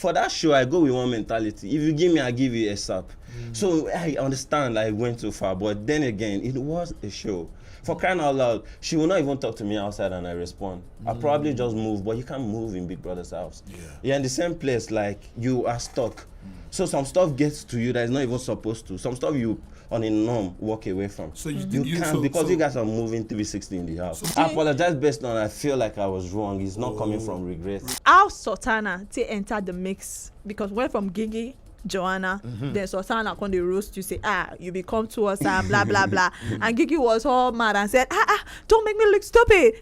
for that show, I go with one mentality. If you give me, I give you a sap. So I understand I went too far, but then again, it was a show. For crying out loud, she will not even talk to me outside and I respond. I'll probably just move, but you can't move in Big Brother's house. You're in the same place, like you are stuck. So some stuff gets to you that is not even supposed to. Some stuff you, on a norm, walk away from. So you can't, because you guys are moving 360 in the house. I apologize based on I feel like I was wrong. It's not coming from regret. How Sultana to enter the mix? Because we're from Gigi, Joanna, then Sultana on the roast, you say, you become to us and blah blah blah. And Gigi was all mad and said, don't make me look stupid.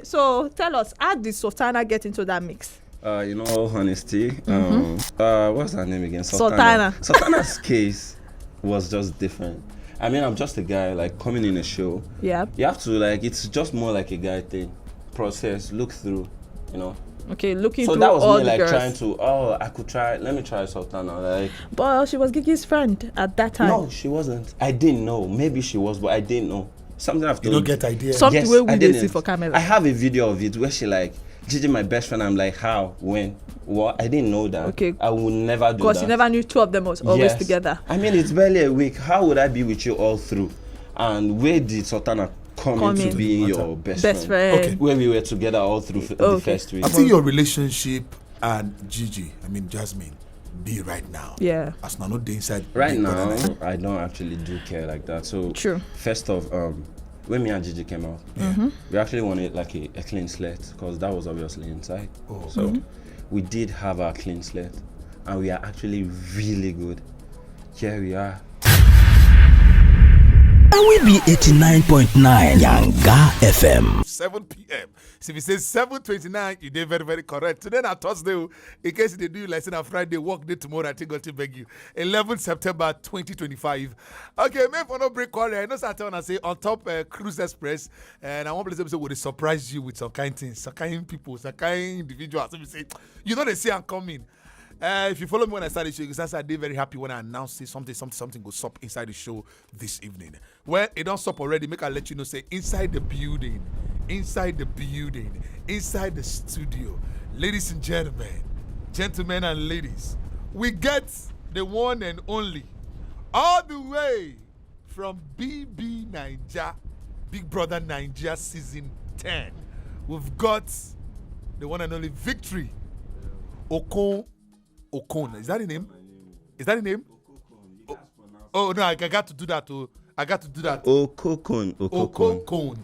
So tell us, how did Sultana get into that mix? You know, all honesty. What's her name again? Sultana. Sultana's case was just different. I mean, I'm just a guy, like, coming in a show. Yeah. You have to, like, it's just more like a guy thing. Process, look through, you know. Okay, looking so through that was all me, the like, girls. trying to, let me try Sultana, like. But she was Gigi's friend at that time. No, she wasn't. I didn't know. Maybe she was, but I didn't know. Something I've told you. Don't get idea. Something yes, where we I did didn't. see for camera. I have a video of it where she like, Gigi, my best friend. I'm like, how, when, what? I didn't know that. Okay. I would never do that. Because you never knew two of them was always together. I mean, it's barely a week. How would I be with you all through? And where did Sultana come into being your best friend? Okay. Where we were together all through the first week. I think your relationship and Gigi, I mean Jasmine, be right now. Yeah. As now not the inside. Right now, I don't actually do care like that. So true. First off, when me and Gigi came out, we actually wanted like a clean slate because that was obviously inside. So we did have our clean slate, and we are actually really good. Here we are. And we be 89.9 Yanga FM. 7 p.m. So if you say 7:29, you did very, very correct. Today na Thursday. In case they do like on Friday, work day tomorrow, I think I'll beg you. 11 September 2025. Okay, maybe for no break call. I know Saturday I say on top Cruise Express, and I want to say would surprise you with some kind things, some kind people, some kind individuals. So we say, you know they see I'm coming. If you follow me when I started the show, because I did very happy when I announced something goes up inside the show this evening. Well, it don't stop already. Make I let you know, say inside the building, inside the studio, ladies and gentlemen and ladies, we get the one and only, all the way from BB Naija, Big Brother Naija season 10. We've got the one and only Victory Okokon. Is that the name? Oh no, I got to do that too. Okokon.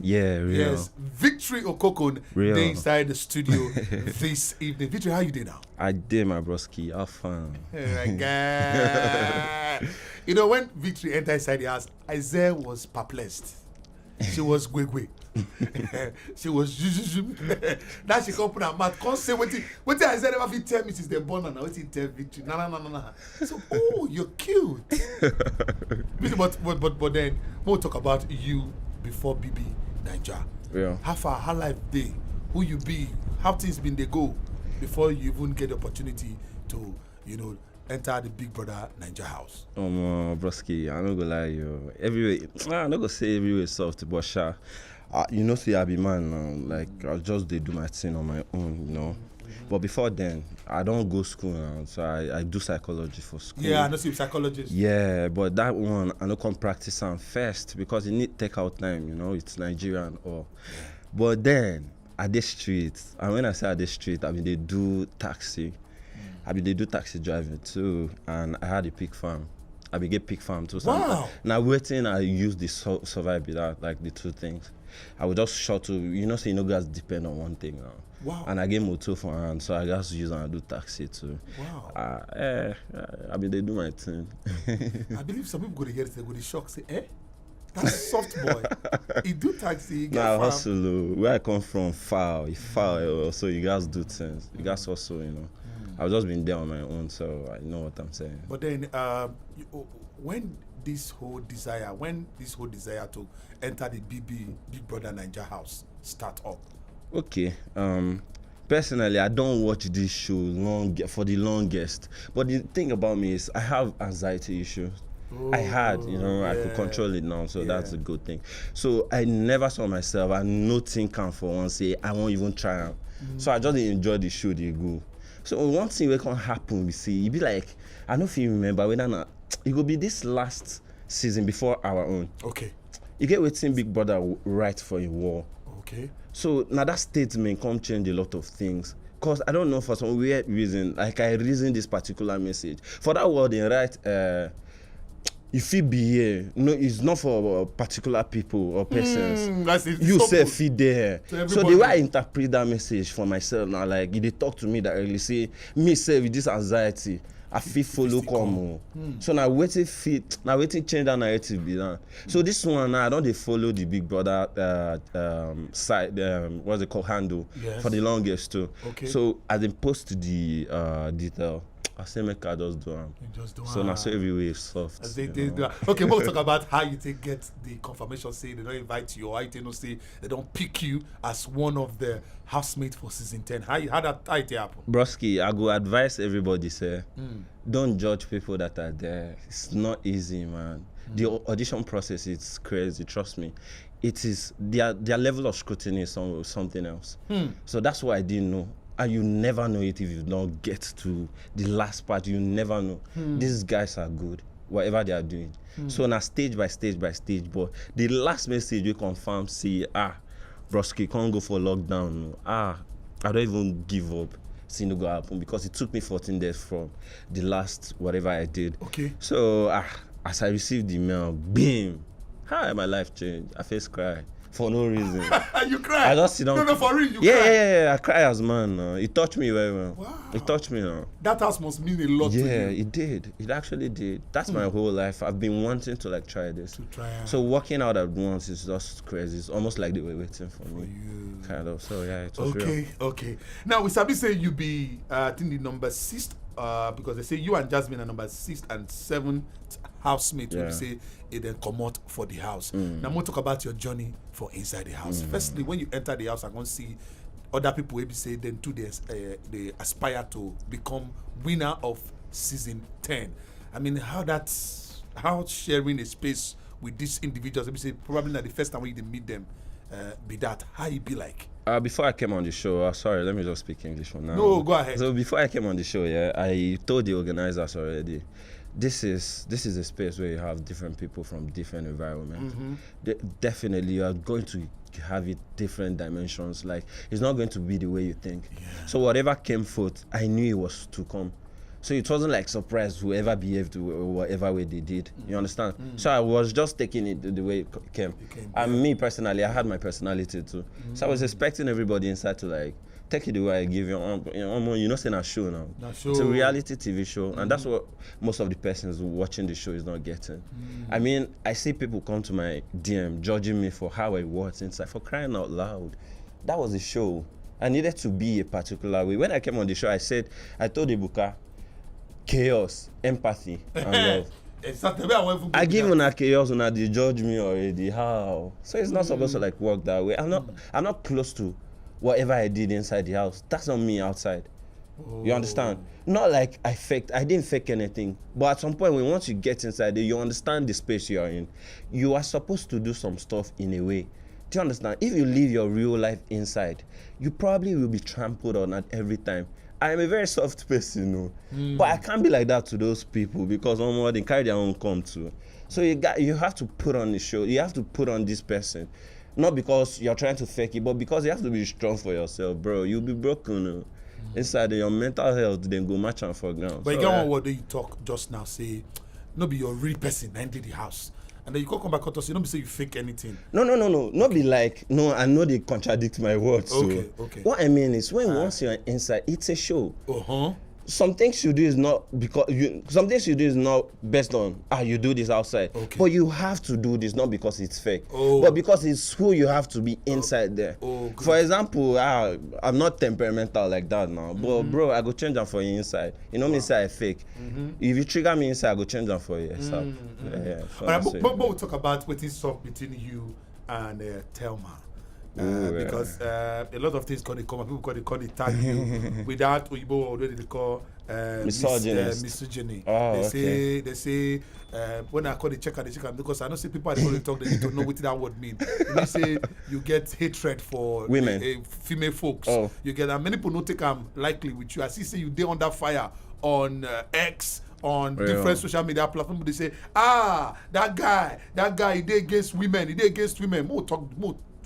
Yeah, real. Yes, Victory Okokon. Real. Inside the studio this evening. Victory, how you doing now? I did, my broski. Have fun. Oh my God. You know, when Victory entered inside the house, Isaiah was perplexed. She was gwegwe. She was now she come put her mouth. Can't say what I said never fit tell me since they born now. What it tell Victory? No. So you're cute. but then we'll talk about you before BB Naija. Yeah. How far, how life day, who you be, how things been they go before you even get the opportunity to, enter the Big Brother Naija house. Broski, I'm not gonna lie, you. I'm not gonna say everywhere soft, but sure. See, I be man now. Like, I just do my thing on my own, But before then, I don't go school now, so I do psychology for school. Yeah, I know you're a psychologist. Yeah, but that one, I don't come practice on first because it need take out time, it's Nigerian or. But then, at this street, and when I say at this street, I mean, they do taxi. They do taxi driving too, and I had a pig farm. I get pig farm too. So wow. Now waiting, I use the survive without like the two things. I would just shuttle, guys depend on one thing now. Wow. And I get motor for hand, so I just use and do taxi too. Wow. They do my thing. I believe some people go to hear it, they go to shock, say, that's soft boy. He do taxi, he get farm. Hustle, where I come from, far, so you guys do things. You guys also, I've just been there on my own, so I know what I'm saying. But then, when this whole desire to enter the Big Brother Naija house start up? Okay. Personally, I don't watch this show for the longest. But the thing about me is I have anxiety issues. I had, I could control it now, so that's a good thing. So I never saw myself, and nothing can for once say I won't even try out. So I just enjoy the show, they go. So one thing will can happen, we see, you be like, I don't know if you remember whether not it will be this last season before our own. Okay. You get waiting Big Brother right for a war. Okay. So now that statement come change a lot of things. Cause I don't know, for some weird reason, like I reason this particular message. For that word they write if it be here, no, it's not for particular people or persons. That's it. You So say good. feed there. To So the way I interpret that message for myself now, like they talk to me directly, say me say with this anxiety, I feel follow come. So now waiting fit, now waiting change that narrative be done. So this one now I don't they follow the Big Brother side, what's it called, handle for the longest too. Okay. So as they post the detail, I say make I just do them. So now so everywhere is soft. As they do. Okay, we'll talk about how you take get the confirmation, say they don't invite you, or how you know say they don't pick you as one of the housemates for season 10. How that happen? Broski, I go advise everybody, say, don't judge people that are there. It's not easy, man. The audition process is crazy, trust me. It is, their level of scrutiny is something else. So that's what I didn't know. And you never know it if you don't get to the last part. You never know. These guys are good, whatever they are doing. So now stage by stage by stage, but the last message you confirm, see, broski, can't go for lockdown. I don't even give up. See, no go happen because it took me 14 days from the last whatever I did. Okay. So as I received the mail, bam, how my life changed. I first cry for no reason. You cry? I just sit down. No, for real, you yeah, cry? Yeah. I cry as man. It touched me very well. Wow. It touched me now. That house must mean a lot to you. Yeah, it did. It actually did. That's my whole life. I've been wanting to like try this. So working out at once is just crazy. It's almost like they were waiting for me. Kind of. So yeah, it was real. Okay. Now we sabi say you be I think the number 6 because they say you and Jasmine are number 6 and 7th housemate. Yeah. We say it then come out for the house. Now we'll talk about your journey for inside the house. Firstly, when you enter the house, I'm gonna see other people maybe say then too they aspire to become winner of season 10. I mean how sharing a space with these individuals, maybe say probably not the first time when you meet them, be that how it be like. Before I came on the show, sorry, let me just speak English for now. No, go ahead. So before I came on the show, I told the organizers already, this is a space where you have different people from different environments. Definitely, you are going to have it different dimensions. Like it's not going to be the way you think. So whatever came forth, I knew it was to come. So it wasn't like surprise whoever behaved whatever way they did. You understand? So I was just taking it the way it came. And me personally, I had my personality too. So I was expecting everybody inside to like take it the way I give you. You know, saying a show now. It's a reality TV show, and that's what most of the persons watching the show is not getting. I mean, I see people come to my DM judging me for how I was inside. For crying out loud, that was a show. I needed to be a particular way. When I came on the show, I told Ibuka, chaos, empathy, and love. I give una chaos when they judge me already. How? So it's not supposed to like work that way. I'm not close to whatever I did inside the house. That's not me outside. You understand? Not like I didn't fake anything. But at some point, once you get inside there, you understand the space you are in. You are supposed to do some stuff in a way. Do you understand? If you live your real life inside, you probably will be trampled on at every time. I am a very soft person, you know, but I can't be like that to those people because they carry their own come too. So you have to put on the show. You have to put on this person, not because you're trying to fake it, but because you have to be strong for yourself, bro. You'll be broken inside your mental health. Then go match on for ground. But so, you get one word you talk just now. Say, no, be your real person. Enter the house. And then you come back to us, you don't be say you fake anything. No. Not be like, no, I know they contradict my words. Okay. What I mean is when once you're inside, it's a show. Some things you do is not based on you do this outside. But you have to do this not because it's fake. But because it's who you have to be inside there. For example, I'm not temperamental like that now. But bro, I go change them for you inside. You know me say I fake. If you trigger me inside, I go change them for you. But we'll talk about what is up between you and Thelma. because a lot of things can come up. People call it tag you without Uibo already they call misogyny. Oh, they say when I call the checker because I don't see people that talk they need to know what that word mean. They say you get hatred for women, female folks. Oh. You get and many people don't take likely with you. I see you they under fire on X. On different social media platforms, they say, that guy, he did against women. More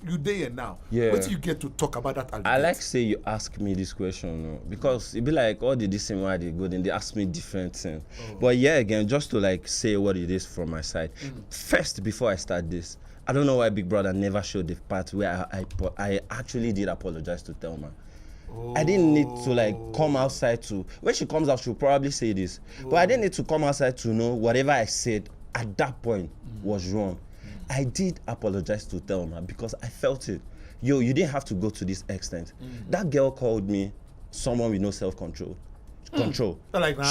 you there now. Yeah. What do you get to talk about that? I like say you ask me this question because it be like all the same why they go then they ask me different things. But yeah, again, just to like say what it is from my side. First, before I start this, I don't know why Big Brother never showed the part where I actually did apologize to Thelma. I didn't need to like come outside to when she comes out she'll probably say this, but I didn't need to come outside to know whatever I said at that point was wrong. I did apologize to Thelma because I felt it. You didn't have to go to this extent. That girl called me someone with no self-control.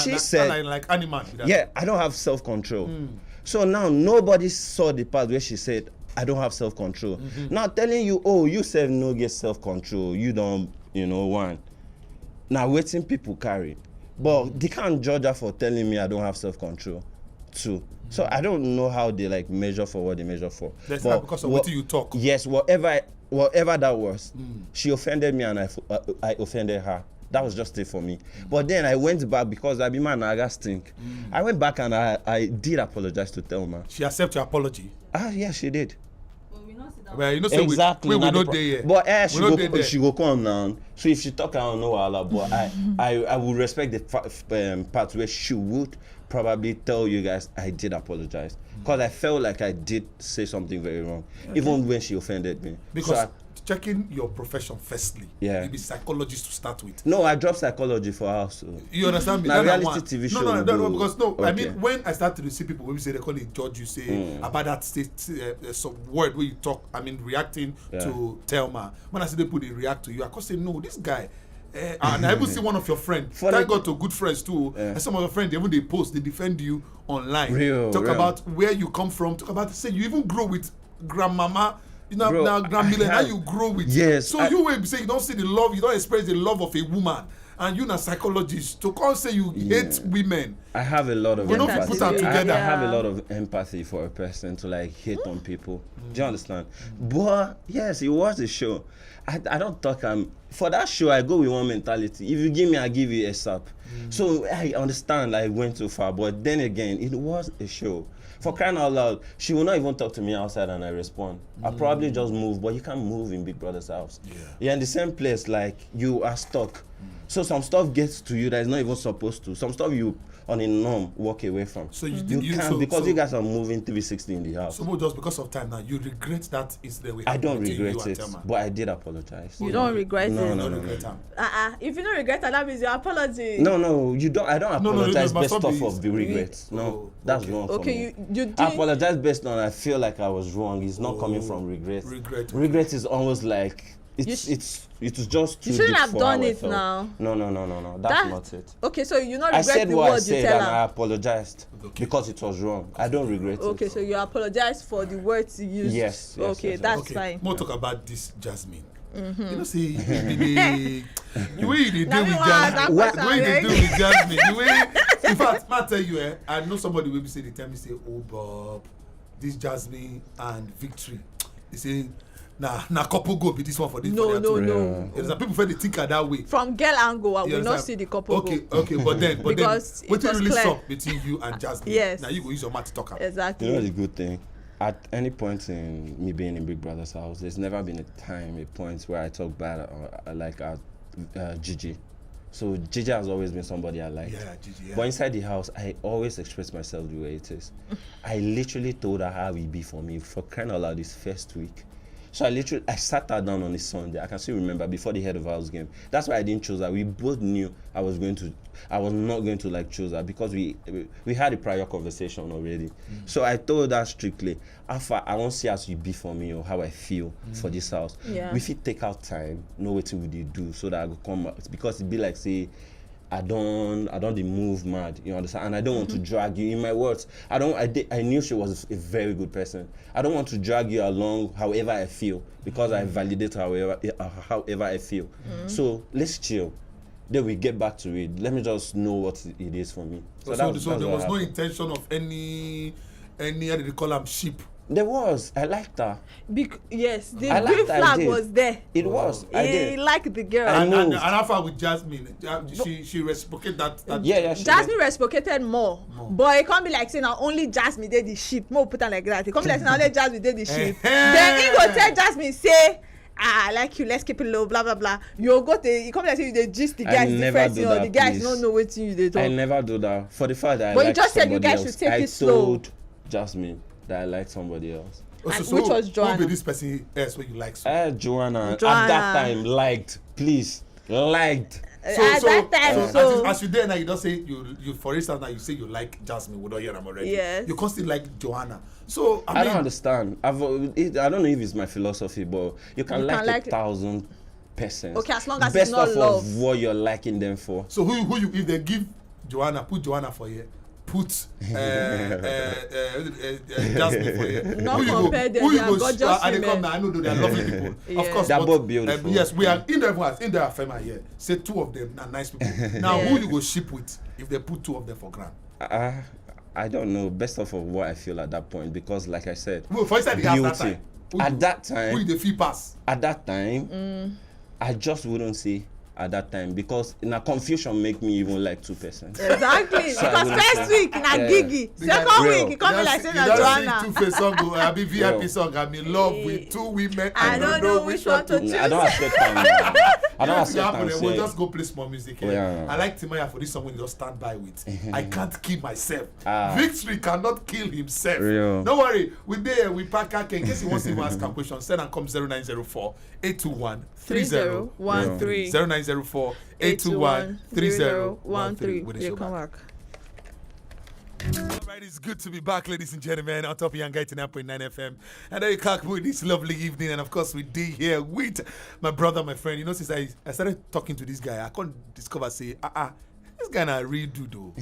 She said like animal. Yeah, I don't have self-control. So now nobody saw the part where she said I don't have self-control. Now telling you, you said no get self-control, you don't one. Now waiting people carry. But they can't judge her for telling me I don't have self-control. Two. So I don't know how they like measure for what they measure for. That's not because of what you talk. Yes, whatever that was, she offended me and I offended her. That was just it for me. But then I went back because I be man, I got stink. I went back and I did apologize to Thelma. She accepted your apology? Yeah, she did. Well, exactly. We not there yet. But she go come now. So if she talk, I don't know Allah. But I would respect the part where she would probably tell you guys I did apologize because I felt like I did say something very wrong, even when she offended me. Because checking your profession firstly, you be psychologist to start with. No, I dropped psychology for her. So. You understand me? Now reality TV show. No, because okay. I mean, when I started to see people, when we say they call it judge, you say about that state, some word where you talk, I mean, reacting to Thelma. When I see people, they react to you, I can say, no, this guy. And I even see one of your friends. Thank God to good friends too. And some of your friends, even they post, they defend you online. Talk about where you come from. Talk about say you even grow with grandmama. You know, bro, now grandmother, now you grow with. Yes. So you will say you don't see the love, you don't experience the love of a woman, and you're not psychologist. To come say you hate women. I have a lot of empathy. Put that together. I have a lot of empathy for a person to like hate on people. Do you understand? But yes, it was a show. I don't talk. For that show, I go with one mentality. If you give me, I give you a sap. So I understand I went too far, but then again, it was a show. For crying out loud, she will not even talk to me outside and I respond. I'll probably just move, but you can't move in Big Brother's house. You're in the same place, like you are stuck. So some stuff gets to you that is not even supposed to. Some stuff you on a norm walk away from. So you can't because you guys are moving 360 in the house. So just because of time now, you regret that incident? I don't regret it, but I did apologize. You don't regret it? No. If you don't regret it, that means your apology. No, you don't. I don't apologize based off of the regrets. No, that's wrong for me. You did. I apologize based on I feel like I was wrong. It's not coming from regret. Regret is almost like it's just too you shouldn't deep have for done how it now. No. That's not it. Okay, so you not I regret said the what I words you said tell and her. I apologized because it was wrong. I don't regret it. Okay, so you apologize for the words you used. Yes. Okay, that's fine. More talk about this Jasmine. You know, see the way you deal with Jasmine. The way they deal with Jasmine. The way, in fact, I tell you, I know somebody will be saying, they tell me, say, oh Bob, this Jasmine and Victory. They say. Nah, couple go be this one for this. No. People feel they think that way. From girl angle, I will not see the couple go. Okay, but then because what you really suck between you and Jasmine? Yes. Now you go use your mouth to talk about. Exactly. You know the good thing. At any point in me being in Big Brother's house, there's never been a point where I talk bad like Gigi. So Gigi has always been somebody I like. Yeah, Gigi. Yeah. But inside the house, I always express myself the way it is. I literally told her how it be for me for crying out loud this first week. So I sat her down on a Sunday. I can still remember before the head of house game. That's why I didn't choose her. We both knew I was not going to like choose her because we had a prior conversation already. So I told her strictly, Alpha, I don't see as you be for me or how I feel for this house. Yeah. We fit take out time, know what we do so that I go come out. Because it be like say I don't move mad, you understand? And I don't want to drag you. In my words, I knew she was a very good person. I don't want to drag you along however I feel, because I validate however I feel. So let's chill. Then we get back to it. Let me just know what it is for me. So there was no intention of any how did they call them, sheep? There was. I liked her. Yes, the green flag was there. It was. I did. He liked the girl. And how far with Jasmine? She reciprocated that. Yeah. Jasmine reciprocated more. But it can't be like saying now only Jasmine did the sheep. More put on like that. It can't be like saying only Jasmine did the sheep. Then he go tell Jasmine say, I like you, let's keep it low, blah blah blah. You go to you come like say you dey gist the guys different, you know, the guys don't know what you dey talk. I never do that. For the fact that but I you just said you guys else, should take it slow. I told Jasmine that I like somebody else. Which was Joanna. Who be this person else when you like? So? Joanna. At that time, liked. At that time, as you there now, you don't say you for instance now you say you like Jasmine, we don't hear them already. Yes. You constantly like Joanna. So I don't understand. I don't know if it's my philosophy, but you can like 1,000 persons. Okay, as long as Best it's not love. of what you're liking them for. So who you if they give Joanna, put Joanna for you. Put Jasmine for you. Not compare them. Who you They are go? gorgeous And they come women. now. I know they are lovely people. Yeah. Of course, They're but, both beautiful. yes, we are in their family here. Say two of them are nice people. Now Yeah. who you go ship with if they put two of them for grand? I don't know. Best of what I feel at that point, because like I said, Well, for instance, that time. At that time, who the fee pass? At that time, I just wouldn't say at that time, because confusion make me even like 2%. Exactly. So Because first week na Gigi, second week he come be like saying na Joanna. You don't sing two-face song, I be VIP song. I'm in love with two women. I don't know which one to choose. I don't accept them. I don't accept them. We'll just go play small music here. Yeah. I like Timaya for this song when you just stand by with. I can't kill myself. Ah. Victory cannot kill himself. Real. Don't worry. We there. We pack our cake. In case you want to even ask a question, send and come 0904 821 3013. 0904 821 3013. With the show back. All right, it's good to be back, ladies and gentlemen, on top of Young Guy 99.9 FM. And there you come with this lovely evening. And of course, we did here with my brother, my friend. You know, since I started talking to this guy, I can't discover, say, this guy na real dude, though.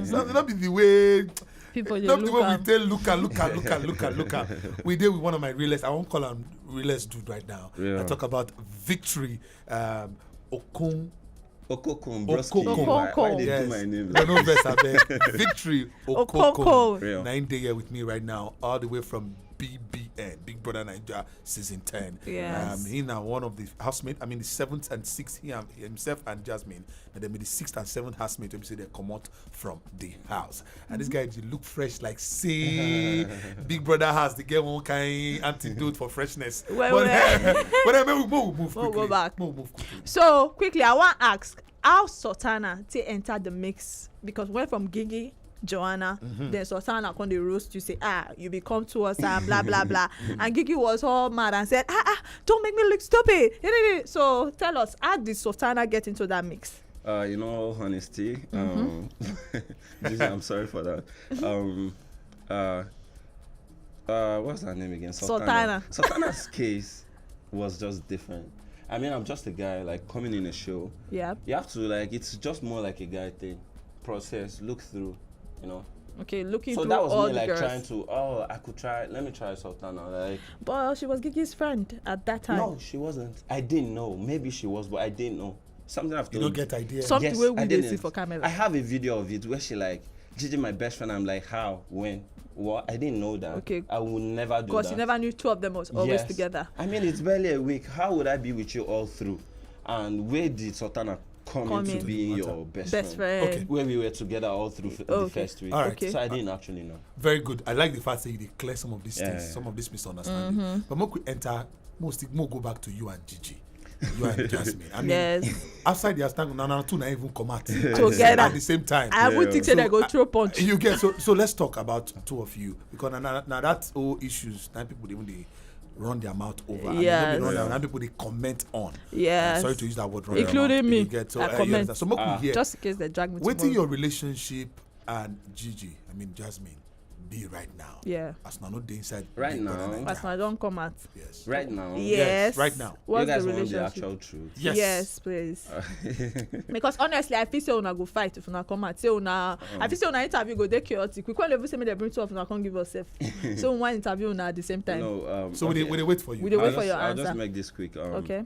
So not be the way. People Not the way we tell Luca. We did with one of my realest. I won't call him realest dude right now. Yeah. I talk about Victory, Okokon. Okokon. Why they do my name? No verse, I beg. Victory Okokon. Real. 9 day here with me right now, all the way from BBN, Big Brother Nigeria, season 10. Yes. He now one of the housemate. I mean the 7th and 6th. He himself and Jasmine. And then the 6th and 7th housemate. Let me say they come out from the house. And this guy, he look fresh like say Big Brother has the girl one kind antidote for freshness. Well, But we move quickly. We'll go back. Move quickly. So quickly, I want to ask how Sultana to enter the mix, because went from Gigi, Joanna, then Sultana come the roast you say you become to us and blah blah blah, and Gigi was all mad and said don't make me look stupid. So tell us, how did Sultana get into that mix? In all honesty, Gigi, I'm sorry for that. What's her name again? Sultana. Sultana's case was just different. I mean, I'm just a guy like coming in a show. Yeah. You have to it's just more like a guy thing. Process, look through, you know. Okay, looking So through that was all me the like girls. trying to let me try Sultana. Like, But she was Gigi's friend at that time. no, she wasn't. I didn't know. Maybe she was, but I didn't know. Something I've You told don't get idea. Something Yes, wey I we dey see didn't. for camera. I have a video of it where she like, Gigi, my best friend. I'm like, how, when, what? I didn't know that. Okay. I would never do that. Because you never knew two of them was always Yes. together. I mean, it's barely a week. How would I be with you all through? And where did Sultana come into in. being your best Best friend? friend. Okay. Where we were together all through the Okay. first week. All right. Okay. So I didn't actually know. Very good. I like the fact that you declare some of these Yeah, things, yeah. some of this misunderstanding. But more we enter, more go back to you and Gigi. You and Jasmine. I mean, Yes. outside the stand, now two na even come out Together. at the same time. I would think say they go So, throw punch. You get so let's talk about two of you, because now that's all issues. Now people they run their mouth over. Yes. Now people they comment on. Yes. Sorry to use that word. run Including their mouth. me. You get, so, I you comment. understand? So more we hear. Just in case they drag me Waiting tomorrow. your relationship and Gigi, I mean Jasmine, be right now? Yeah. As now not the inside. Right Big Brother now? Naija. As I don't come out. Yes. Right now. Yes. right now. What's you guys the want the relationship? actual truth. Yes. Yes, please. Because honestly, I feel say una go fight if una come out. Say una, I feel say una interview go dey chaotic. We can't even say me they bring two of una can't give us safe. So one interview una at the same time. No, So we dey wait for you. We dey wait for your I'll just answer. make this quick. Okay.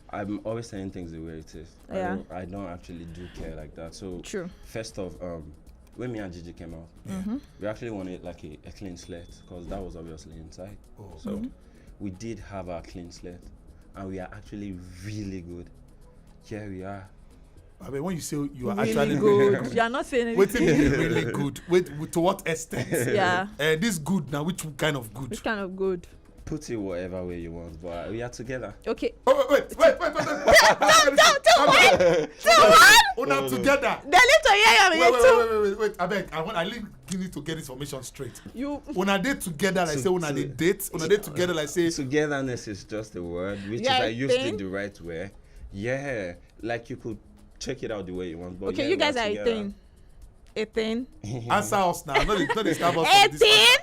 I'm always saying things the way it is. Yeah. I don't actually do care like that. So True. first off, when me and Gigi came out, we actually wanted like a clean slate because that was obviously inside. Oh. So we did have our clean slate, and we are actually really good. Here we are. I mean, when you say you are Really actually good. You are not saying wait till anything. you really good. Wait, to what extent? Yeah. This good now. Which kind of good? Which kind of good? Put it whatever way you want, but we are together. Okay. Oh, wait. Una together. They need to hear you. Wait. I need Gigi to get information straight. You. Una dey together like say una dey date. Una dey together like say. Togetherness is just a word, which Yeah, is I I used it think- the right way. Yeah, like you could check it out the way you want. But Okay, yeah, you we guys are together. 18. 18. Answer us now. Not the start us from this 18?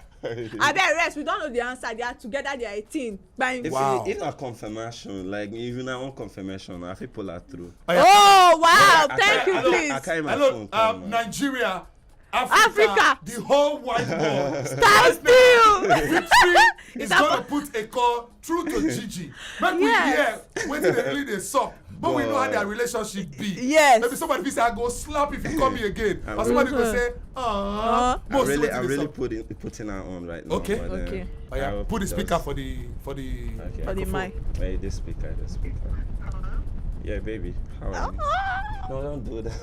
I bet rest. We don't know the answer. They are together. They are 18. Bang. Wow. If a confirmation, like if you not want confirmation, I feel pull that through. Oh wow! I Thank you, can't- please. I can't my Hello, phone come, man. Nigeria, Africa, the whole wide world. Stand still. Victory is that going to put a call through to Gigi. Make Yes. we hear when they really they suck. But we know how their relationship be. Yes. Maybe somebody will say, I go slap if you come here again. Or somebody will say, Uh-huh. most I'm wetin really dey sup. putting her on right now. Okay. but, Okay. Oh, yeah. I will Put the speaker just- for the For the microphone. mic. Wait, this speaker. Yeah, baby. How are you? No, don't do that.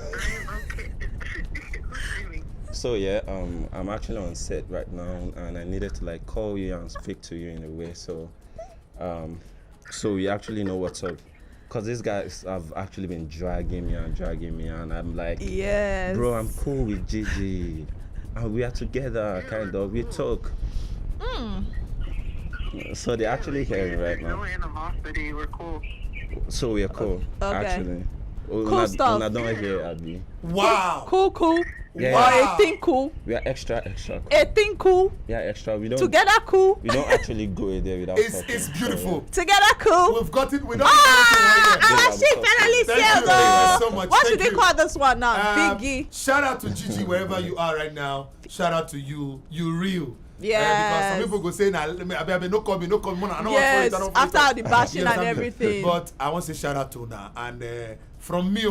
So yeah, I'm actually on set right now, and I needed to like call you and speak to you in a way, so we actually know what's up. Cause these guys have actually been dragging me, and I'm like, Yes. bro, I'm cool with Gigi, and we are together, kind of. We talk. So they're actually hearing right now. No animosity. We're cool. So we are cool, Okay. actually. Cool stuff. Una don't hear Abby. Wow. Cool. Yeah. Wow. 18 cool. We are extra cool. 18 cool. Yeah, extra. We don't. Together cool. We don't actually go there without It's talking. beautiful. Together cool. We've got it. We don't Ah, Yeah, she I'm finally Thank sailed. you very so much. What Thank should they you. call this one now? Biggie. Shout out to Gigi wherever you are right now. Shout out to you. You real. Yes. Because some people go say, nah, I no come, I don't want Yes, for it, I don't after for it. all the bashing You and understand me? everything. But I want to say shout out to Una. And from me,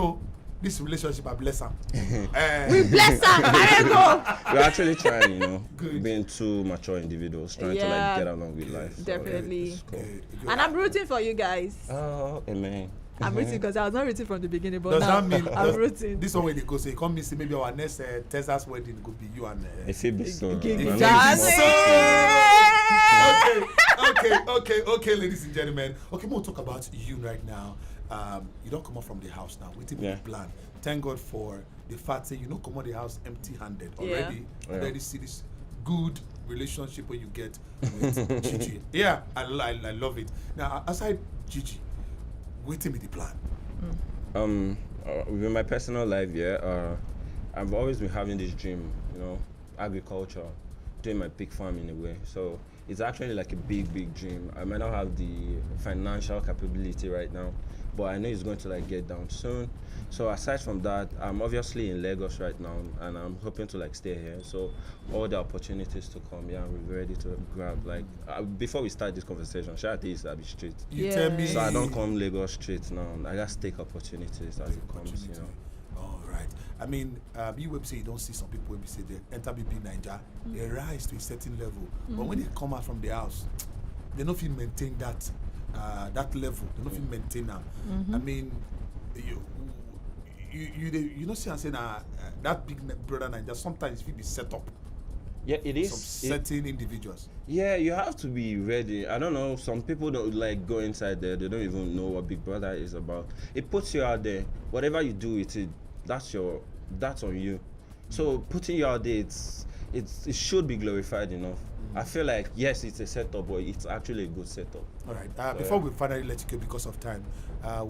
this relationship, I bless her. We bless her. There you go. We're actually trying, Good. being two mature individuals, trying to Yeah. like get along with life. So, Definitely. it's cool. And I'm rooting for you guys. Oh, amen. I'm rooting because I was not rooting from the beginning, but Does now that mean I'm rooting. this one way they go say, come me see maybe our next Texas wedding could be you and If it be so, Gigi. I'm Jazzy. okay, ladies and gentlemen. Okay, we'll talk about you right now. You don't come out from the house now. Waiting for Yeah. the plan. Thank God for the fact that you don't come out the house empty-handed already. Yeah. Already see this good relationship where you get with Gigi. Yeah, I love it. Now, aside Gigi, waiting with the plan. With my personal life, I've always been having this dream, agriculture, doing my pig farm in a way. So it's actually like a big dream. I might not have the financial capability right now, but I know it's going to like get down soon. So aside from that, I'm obviously in Lagos right now, and I'm hoping to like stay here. So all the opportunities to come, I'm ready to grab. Like before we start this conversation, shout out to I'll be straight. You Yeah. tell me. So I don't come Lagos straight now. I just take opportunities as it comes, All right. I mean, you website you don't see some people when we say they enter BB Niger, they rise to a certain level. But when they come out from the house, they don't feel maintain that level. They don't feel maintain them. I mean, you don't see and say that big brother Niger sometimes it be set up. Yeah, it is. Some certain individuals. Yeah, you have to be ready. I don't know. Some people don't like go inside there. They don't even know what Big Brother is about. It puts you out there. Whatever you do with it, that's on you. So putting you out there, it should be glorified enough. I feel like yes, it's a setup, but it's actually a good setup. All right. Before we finally let you go because of time,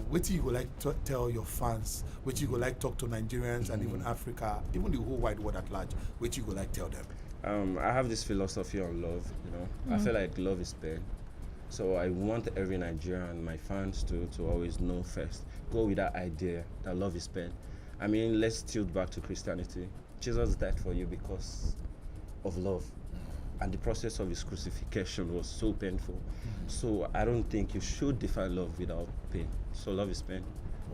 what do you go like to tell your fans? What you go like talk to Nigerians and even Africa, even the whole wide world at large? What you go like tell them? I have this philosophy on love, you know. I feel like love is pain. So I want every Nigerian, my fans to always know first. Go with that idea that love is pain. I mean, let's tilt back to Christianity. Jesus died for you because of love. And the process of his crucifixion was so painful. So I don't think you should define love without pain. So love is pain.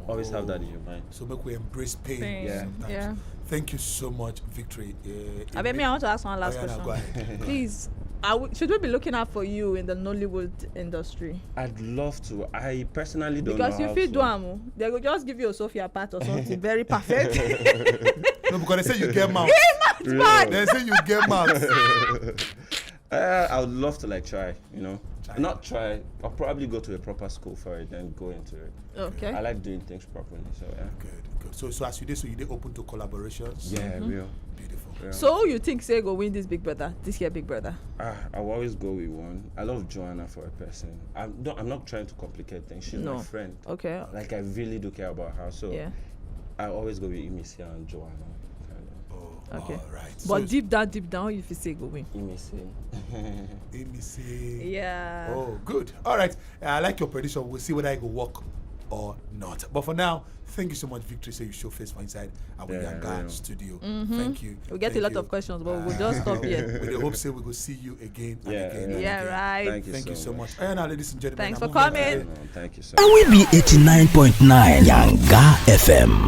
Always have that in your mind. So make we embrace pain. Yeah. Sometimes. Yeah. Thank you so much, Victory. I want to ask one last Go question. ahead. Please, should we be looking out for you in the Nollywood industry? I'd love to. I personally don't Because know you how feel to. Duamu, they will just give you a Sophia part or something very perfect. No, because they say you get mouth. Bad. They say you get mouth. I would love to like try, you know. Try. Not try. I'll probably go to a proper school for it, then go into it. Okay. I like doing things properly, so yeah. Good. So as you did, so you did open to collaborations. Yeah, real. Beautiful. Yeah. So you think say go win this Big Brother, this year Big Brother? I'll always go with one. I love Joanna for a person. I'm not trying to complicate things. She's my friend. Okay. Like I really do care about her. So Yeah. I always go with Imisia and Joanna. Okay. All right. But So deep down, if you say go win. Imisia. let me see. Yeah. Oh, good. All right. I like your prediction. We'll see whether it will work or not. But for now, thank you so much, Victory. So you show face for inside our Yanga studio. Thank you. We get a lot of questions, but we'll just stop here. With the hope say we will see you again and again. and Yeah, again. right. Thank you so much. And now, ladies and gentlemen, Thanks I'm for moving coming. ahead. No, thank you so And much. we be 89.9 Yanga FM.